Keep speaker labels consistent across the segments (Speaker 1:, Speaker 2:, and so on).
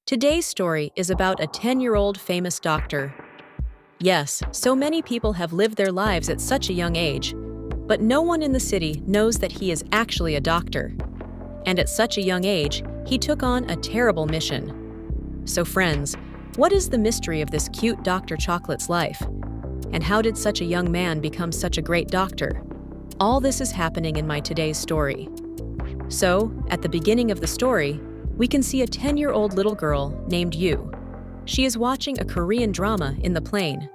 Speaker 1: Today's story is about a 10-year-old famous doctor. Yes, so many people have lived their lives at such a young age, but no one in the city knows that he is actually a doctor. And at such a young age, he took on a terrible mission. So friends, what is the mystery of this cute Dr. Chocolate's life? And how did such a young man become such a great doctor? All this is happening in my today's story. So, at the beginning of the story, we can see a 10-year-old little girl named Yu. She is watching a Korean drama in the plane.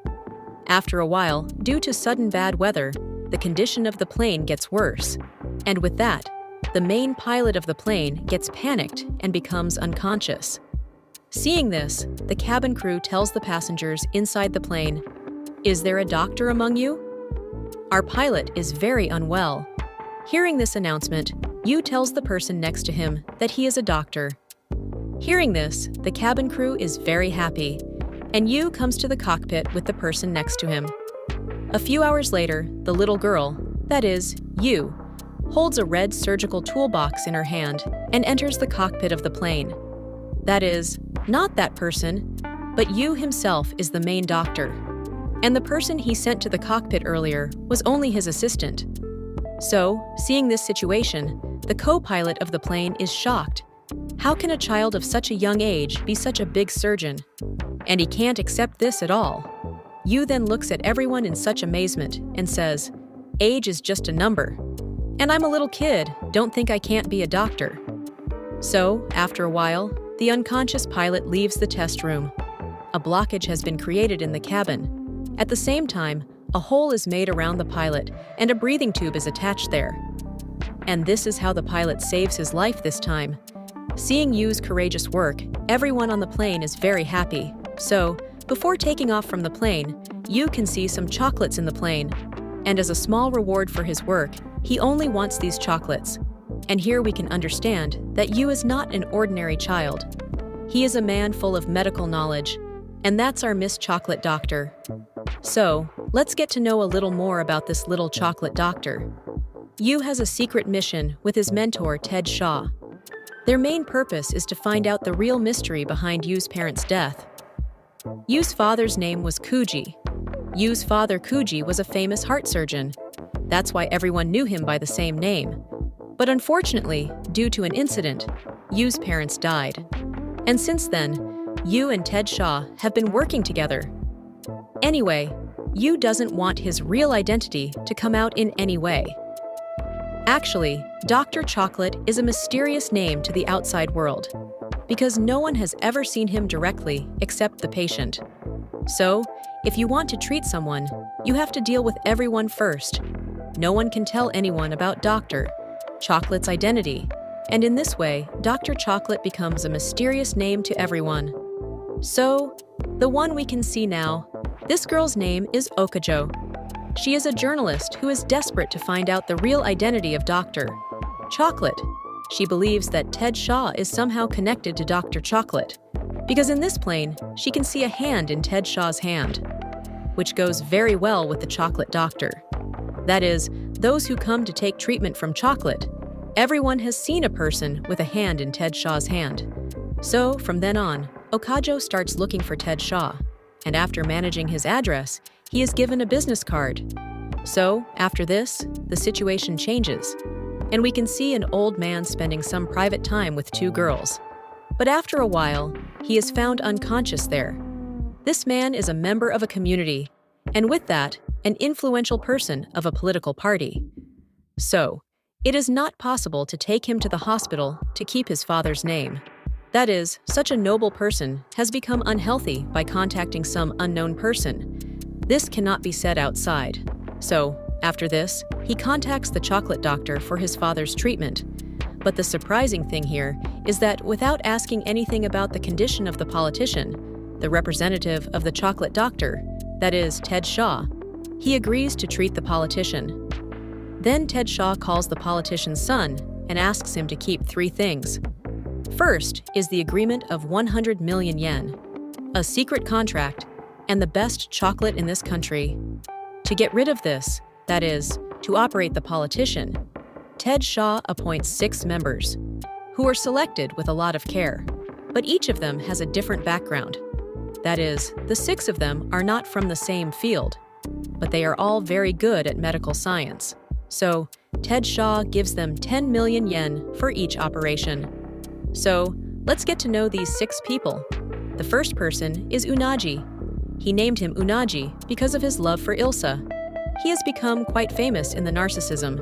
Speaker 1: After a while, due to sudden bad weather, the condition of the plane gets worse. And with that, the main pilot of the plane gets panicked and becomes unconscious. Seeing this, the cabin crew tells the passengers inside the plane, "Is there a doctor among you? Our pilot is very unwell." Hearing this announcement, Yu tells the person next to him that he is a doctor. Hearing this, the cabin crew is very happy, and Yu comes to the cockpit with the person next to him. A few hours later, the little girl, that is, Yu, holds a red surgical toolbox in her hand and enters the cockpit of the plane. That is, not that person, but Yu himself is the main doctor. And the person he sent to the cockpit earlier was only his assistant. So, seeing this situation, the co-pilot of the plane is shocked. How can a child of such a young age be such a big surgeon? And he can't accept this at all. Yu then looks at everyone in such amazement and says, "Age is just a number. And I'm a little kid, don't think I can't be a doctor." So, after a while, the unconscious pilot leaves the test room. A blockage has been created in the cabin. At the same time, a hole is made around the pilot and a breathing tube is attached there. And this is how the pilot saves his life this time. Seeing Yu's courageous work, everyone on the plane is very happy. So, before taking off from the plane, Yu can see some chocolates in the plane. And as a small reward for his work, he only wants these chocolates. And here we can understand that Yu is not an ordinary child. He is a man full of medical knowledge. And that's our Miss Chocolate Doctor. So, let's get to know a little more about this little chocolate doctor. Yu has a secret mission with his mentor, Ted Shaw. Their main purpose is to find out the real mystery behind Yu's parents' death. Yu's father's name was Kuji. Yu's father, Kuji, was a famous heart surgeon. That's why everyone knew him by the same name. But unfortunately, due to an incident, Yu's parents died. And since then, Yu and Ted Shaw have been working together. Anyway, Yu doesn't want his real identity to come out in any way. Actually, Dr. Chocolate is a mysterious name to the outside world, because no one has ever seen him directly except the patient. So, if you want to treat someone, you have to deal with everyone first. No one can tell anyone about Dr. Chocolate's identity, and in this way, Dr. Chocolate becomes a mysterious name to everyone. So, the one we can see now, this girl's name is Okajo. She is a journalist who is desperate to find out the real identity of Dr. Chocolate. She believes that Ted Shaw is somehow connected to Dr. Chocolate, because in this plane, she can see a hand in Ted Shaw's hand, which goes very well with the chocolate doctor. That is, those who come to take treatment from chocolate, everyone has seen a person with a hand in Ted Shaw's hand. So, from then on, Okajo starts looking for Ted Shaw, and after managing his address, he is given a business card. So, after this, the situation changes, and we can see an old man spending some private time with two girls. But after a while, he is found unconscious there. This man is a member of a community, and with that, an influential person of a political party. So, it is not possible to take him to the hospital to keep his father's name. That is, such a noble person has become unhealthy by contacting some unknown person. This cannot be said outside. So, after this, he contacts the chocolate doctor for his father's treatment. But the surprising thing here is that without asking anything about the condition of the politician, the representative of the chocolate doctor, that is, Ted Shaw, he agrees to treat the politician. Then Ted Shaw calls the politician's son and asks him to keep 3 things. First is the agreement of 100 million yen, a secret contract, and the best chocolate in this country. To get rid of this, that is, to operate the politician, Ted Shaw appoints 6 members, who are selected with a lot of care. but each of them has a different background. That is, the 6 of them are not from the same field, but they are all very good at medical science. So, Ted Shaw gives them 10 million yen for each operation. So, let's get to know these 6 people. The first person is Unagi. He named him Unagi because of his love for Ilsa. He has become quite famous in the narcissism,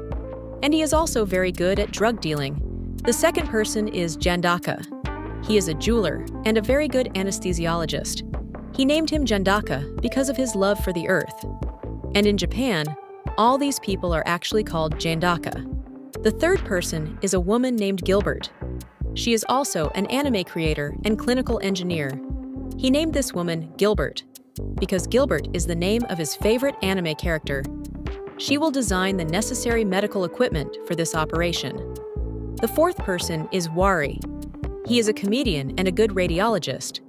Speaker 1: and he is also very good at drug dealing. The second person is Jandaka. He is a jeweler and a very good anesthesiologist. He named him Jandaka because of his love for the earth. And in Japan, all these people are actually called Jandaka. The third person is a woman named Gilbert. She is also an anime creator and clinical engineer. He named this woman Gilbert because Gilbert is the name of his favorite anime character. She will design the necessary medical equipment for this operation. The fourth person is Wari. He is a comedian and a good radiologist.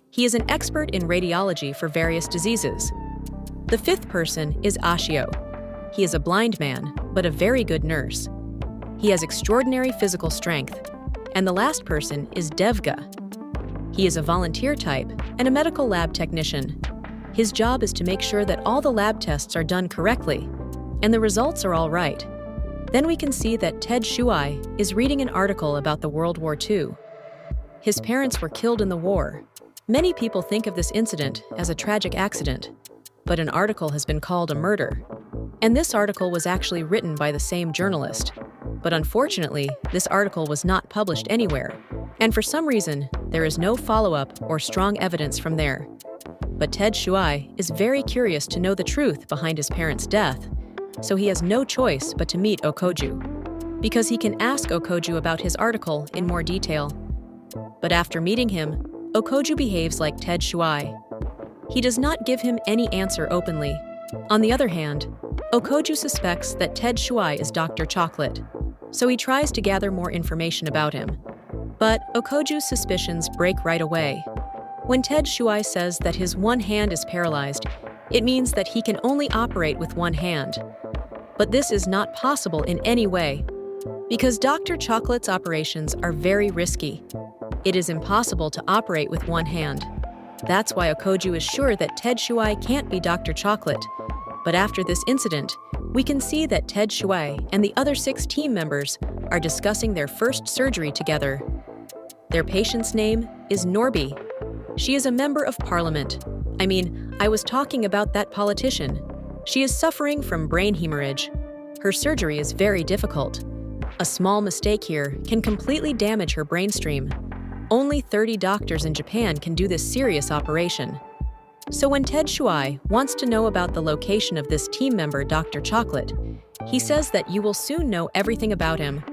Speaker 1: He is an expert in radiology for various diseases. The fifth person is Ashio. He is a blind man, but a very good nurse. He has extraordinary physical strength. And the last person is Devga. He is a volunteer type and a medical lab technician. His job is to make sure that all the lab tests are done correctly, and the results are all right. Then we can see that Ted Shuai is reading an article about the World War II. His parents were killed in the war. Many people think of this incident as a tragic accident, but an article has been called a murder. And this article was actually written by the same journalist. But unfortunately, this article was not published anywhere, and for some reason, there is no follow-up or strong evidence from there. But Ted Shuai is very curious to know the truth behind his parents' death, so he has no choice but to meet Okoju, because he can ask Okoju about his article in more detail. But after meeting him, Okoju behaves like Ted Shuai. He does not give him any answer openly. On the other hand, Okoju suspects that Ted Shuai is Dr. Chocolate, so he tries to gather more information about him. But Okoju's suspicions break right away. When Ted Shuai says that his one hand is paralyzed, it means that he can only operate with one hand. But this is not possible in any way, because Dr. Chocolate's operations are very risky. It is impossible to operate with one hand. That's why Okoju is sure that Ted Shuai can't be Dr. Chocolate. But after this incident, we can see that Ted Shuai and the other 6 team members are discussing their first surgery together. Their patient's name is Norby. She is a member of parliament. I was talking about that politician. She is suffering from brain hemorrhage. Her surgery is very difficult. A small mistake here can completely damage her brainstream. Only 30 doctors in Japan can do this serious operation. So when Ted Shuai wants to know about the location of this team member, Dr. Chocolate, he says that you will soon know everything about him.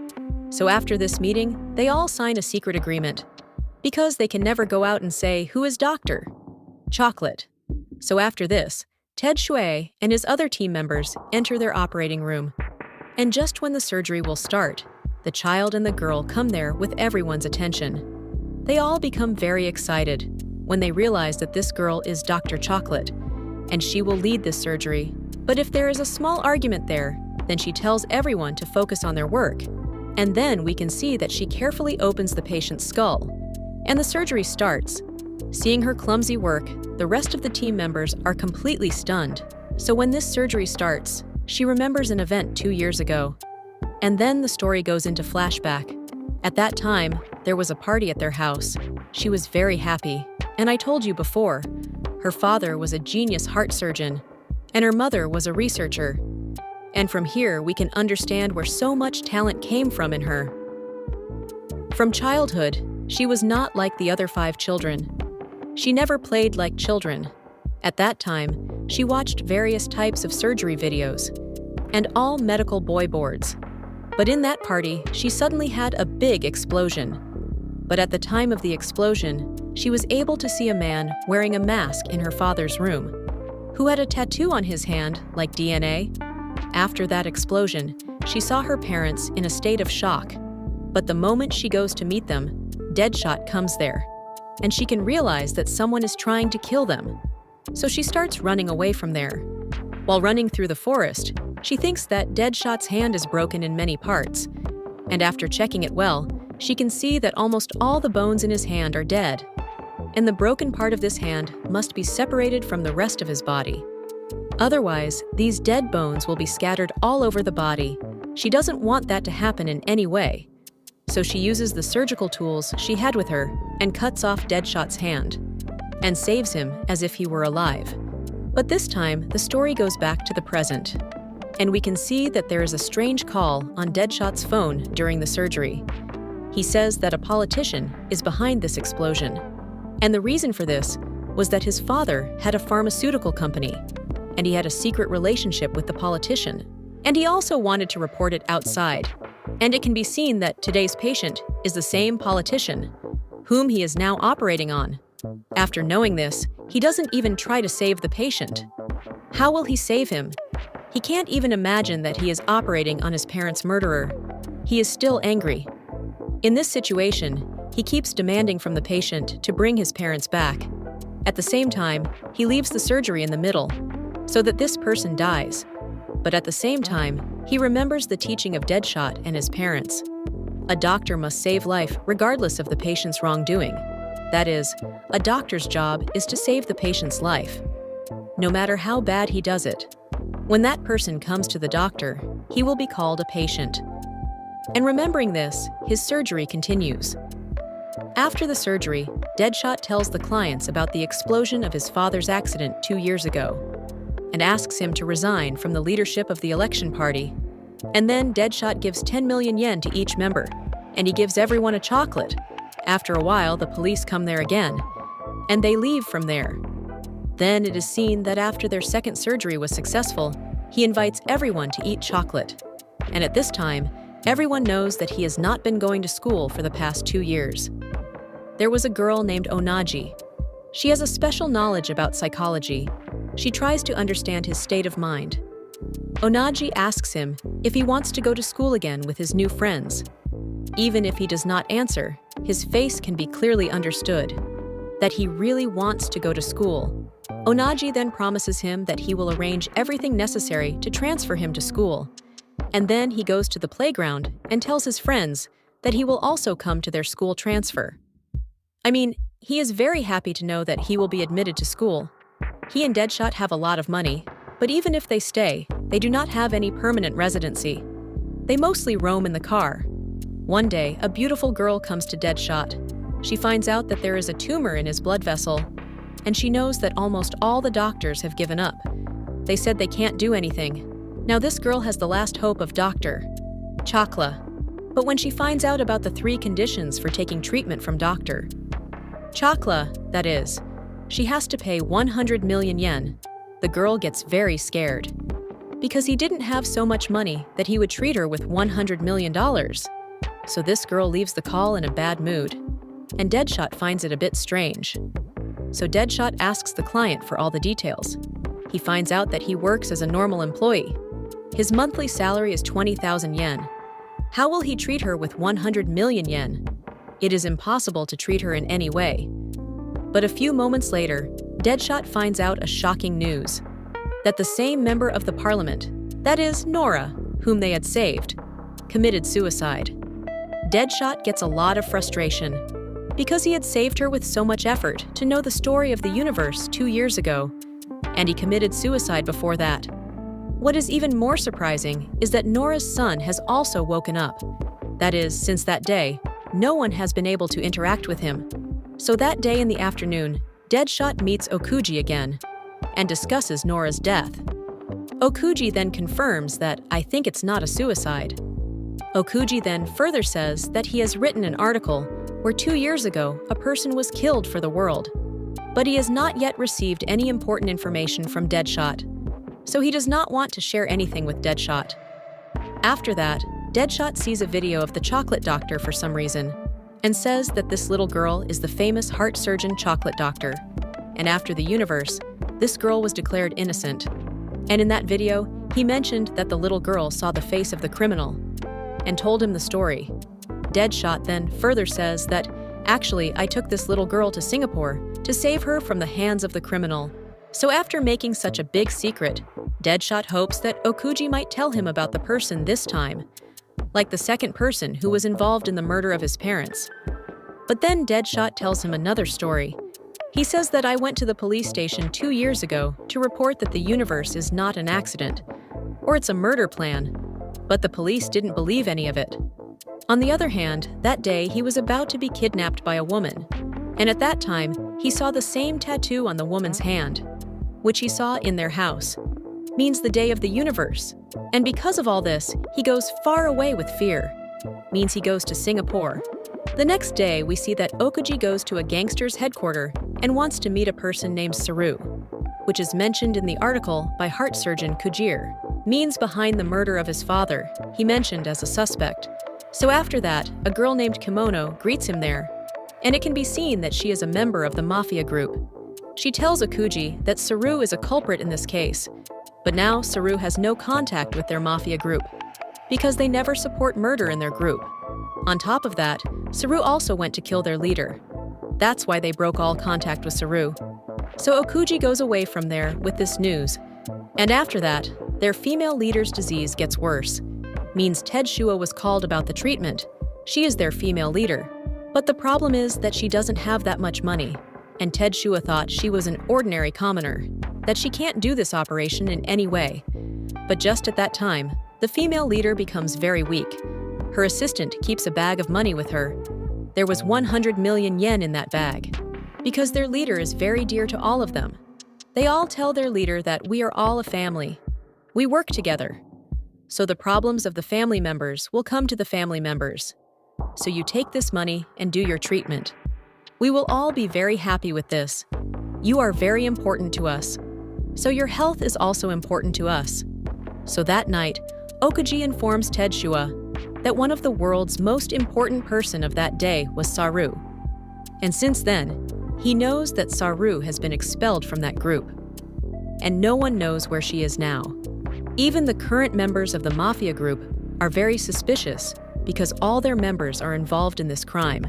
Speaker 1: So after this meeting, they all sign a secret agreement, because they can never go out and say who is Dr. Chocolate. So after this, Ted Shuai and his other team members enter their operating room. And just when the surgery will start, the child and the girl come there with everyone's attention. They all become very excited when they realize that this girl is Dr. Chocolate, and she will lead this surgery. But if there is a small argument there, then she tells everyone to focus on their work. And then we can see that she carefully opens the patient's skull, and the surgery starts. Seeing her clumsy work, the rest of the team members are completely stunned. So when this surgery starts, she remembers an event 2 years ago. And then the story goes into flashback. At that time, there was a party at their house. She was very happy. And I told you before, her father was a genius heart surgeon, and her mother was a researcher. And from here, we can understand where so much talent came from in her. From childhood, she was not like the other 5 children. She never played like children. At that time, she watched various types of surgery videos and all medical boy boards. But in that party, she suddenly had a big explosion. But at the time of the explosion, she was able to see a man wearing a mask in her father's room, who had a tattoo on his hand like DNA. After that explosion, she saw her parents in a state of shock. But the moment she goes to meet them, Deadshot comes there, and she can realize that someone is trying to kill them. So she starts running away from there. While running through the forest, she thinks that Deadshot's hand is broken in many parts, and after checking it well, she can see that almost all the bones in his hand are dead, and the broken part of this hand must be separated from the rest of his body. Otherwise, these dead bones will be scattered all over the body. She doesn't want that to happen in any way. So she uses the surgical tools she had with her and cuts off Deadshot's hand, and saves him as if he were alive. But this time, the story goes back to the present, and we can see that there is a strange call on Deadshot's phone during the surgery. He says that a politician is behind this explosion, and the reason for this was that his father had a pharmaceutical company, and he had a secret relationship with the politician, and he also wanted to report it outside. And it can be seen that today's patient is the same politician, whom he is now operating on. After knowing this, he doesn't even try to save the patient. How will he save him? He can't even imagine that he is operating on his parents' murderer. He is still angry. In this situation, he keeps demanding from the patient to bring his parents back. At the same time, he leaves the surgery in the middle, so that this person dies. But at the same time, he remembers the teaching of Deadshot and his parents. A doctor must save life regardless of the patient's wrongdoing. That is, a doctor's job is to save the patient's life, no matter how bad he does it. When that person comes to the doctor, he will be called a patient. And remembering this, his surgery continues. After the surgery, Deadshot tells the clients about the explosion of his father's accident 2 years ago, and asks him to resign from the leadership of the election party. And then Deadshot gives 10 million yen to each member, and he gives everyone a chocolate. After a while, the police come there again, and they leave from there. Then it is seen that after their second surgery was successful, he invites everyone to eat chocolate. And at this time, everyone knows that he has not been going to school for the past 2 years. There was a girl named Onaji. She has a special knowledge about psychology. She tries to understand his state of mind. Onaji asks him if he wants to go to school again with his new friends. Even if he does not answer, his face can be clearly understood that he really wants to go to school. Onaji then promises him that he will arrange everything necessary to transfer him to school. And then he goes to the playground and tells his friends that he will also come to their school transfer. He is very happy to know that he will be admitted to school. He and Deadshot have a lot of money, but even if they stay, they do not have any permanent residency. They mostly roam in the car. One day, a beautiful girl comes to Deadshot. She finds out that there is a tumor in his blood vessel, and she knows that almost all the doctors have given up. They said they can't do anything. Now this girl has the last hope of Dr. Chakla. But when she finds out about the 3 conditions for taking treatment from Dr. Chakla, that is, she has to pay 100 million yen. The girl gets very scared, because he didn't have so much money that he would treat her with $100 million. So this girl leaves the call in a bad mood, and Deadshot finds it a bit strange. So Deadshot asks the client for all the details. He finds out that he works as a normal employee. His monthly salary is 20,000 yen. How will he treat her with 100 million yen? It is impossible to treat her in any way. But a few moments later, Deadshot finds out a shocking news. That the same member of the parliament, that is, Nora, whom they had saved, committed suicide. Deadshot gets a lot of frustration, because he had saved her with so much effort to know the story of the universe 2 years ago, and he committed suicide before that. What is even more surprising is that Nora's son has also woken up. That is, since that day, no one has been able to interact with him. So that day in the afternoon, Deadshot meets Okuji again and discusses Nora's death. Okuji then confirms that I think it's not a suicide. Okuji then further says that he has written an article where 2 years ago a person was killed for the world, but he has not yet received any important information from Deadshot, so he does not want to share anything with Deadshot. After that, Deadshot sees a video of the chocolate doctor for some reason, and says that this little girl is the famous heart surgeon chocolate doctor, and after the universe, this girl was declared innocent. And in that video, he mentioned that the little girl saw the face of the criminal, and told him the story. Deadshot then further says that, actually, I took this little girl to Singapore to save her from the hands of the criminal. So after making such a big secret, Deadshot hopes that Okuji might tell him about the person this time. like the second person who was involved in the murder of his parents. But then Deadshot tells him another story. He says that I went to the police station 2 years ago to report that the universe is not an accident, or it's a murder plan, but the police didn't believe any of it. On the other hand, that day he was about to be kidnapped by a woman, and at that time he saw the same tattoo on the woman's hand, which he saw in their house, means the day of the universe. And because of all this, he goes far away with fear, means he goes to Singapore. The next day, we see that Okuji goes to a gangster's headquarters and wants to meet a person named Saru, which is mentioned in the article by heart surgeon Kujir, means behind the murder of his father, he mentioned as a suspect. So after that, a girl named Kimono greets him there, and it can be seen that she is a member of the mafia group. She tells Okuji that Saru is a culprit in this case, but now Saru has no contact with their mafia group, because they never support murder in their group. On top of that, Saru also went to kill their leader. That's why they broke all contact with Saru. So Okuji goes away from there with this news. And after that, their female leader's disease gets worse. Means Ted Shua was called about the treatment. She is their female leader. But the problem is that she doesn't have that much money. And Ted Shua thought she was an ordinary commoner, that she can't do this operation in any way. But just at that time, the female leader becomes very weak. Her assistant keeps a bag of money with her. There was 100 million yen in that bag, because their leader is very dear to all of them. They all tell their leader that we are all a family. We work together. So the problems of the family members will come to the family members. So you take this money and do your treatment. We will all be very happy with this. You are very important to us. So your health is also important to us. So that night, Okuji informs Ted Shua that one of the world's most important person of that day was Saru. And since then, he knows that Saru has been expelled from that group. And no one knows where she is now. Even the current members of the mafia group are very suspicious because all their members are involved in this crime.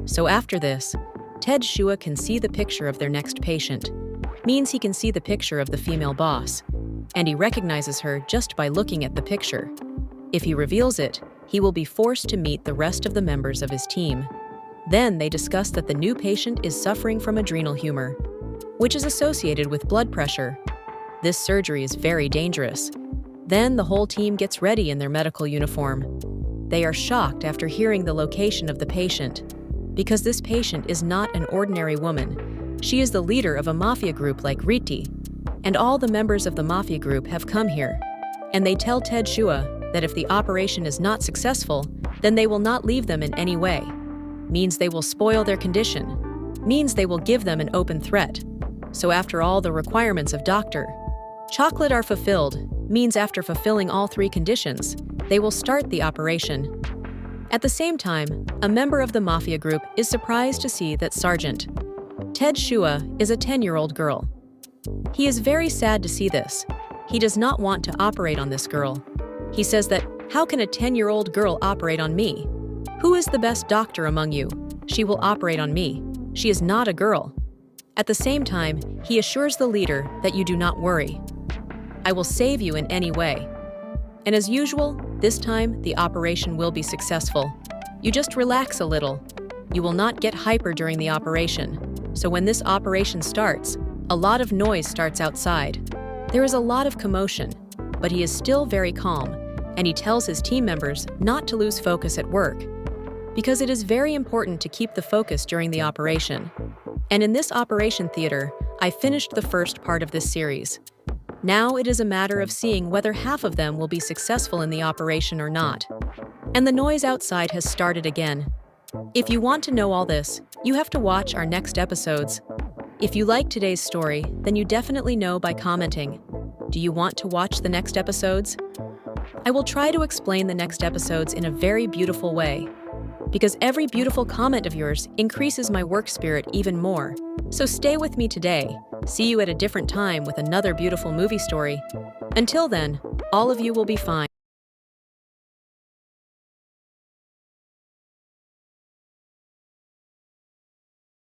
Speaker 1: So after this, Ted Shua can see the picture of their next patient. Means he can see the picture of the female boss. And he recognizes her just by looking at the picture. If he reveals it, he will be forced to meet the rest of the members of his team. Then they discuss that the new patient is suffering from adrenal humor, which is associated with blood pressure. This surgery is very dangerous. Then the whole team gets ready in their medical uniform. They are shocked after hearing the location of the patient, because this patient is not an ordinary woman. She is the leader of a mafia group like Riti, and all the members of the mafia group have come here. And they tell Ted Shua that if the operation is not successful, then they will not leave them in any way. Means they will spoil their condition. Means they will give them an open threat. So after all the requirements of Dr. Chocolate are fulfilled, means after fulfilling all 3 conditions, they will start the operation. At the same time, a member of the mafia group is surprised to see that Sergeant Ted Shua is a 10-year-old girl. He is very sad to see this. He does not want to operate on this girl. He says that, how can a 10-year-old girl operate on me? Who is the best doctor among you? She will operate on me. She is not a girl. At the same time, he assures the leader that you do not worry. I will save you in any way. And as usual, this time the operation will be successful. You just relax a little. You will not get hyper during the operation. So when this operation starts, a lot of noise starts outside. There is a lot of commotion, but he is still very calm, and he tells his team members not to lose focus at work, because it is very important to keep the focus during the operation. And in this operation theater, I finished the first part of this series. Now it is a matter of seeing whether half of them will be successful in the operation or not. And the noise outside has started again. If you want to know all this, you have to watch our next episodes. If you like today's story, then you definitely know by commenting. Do you want to watch the next episodes? I will try to explain the next episodes in a very beautiful way, because every beautiful comment of yours increases my work spirit even more. So stay with me today. See you at a different time with another beautiful movie story. Until then, all of you will be fine.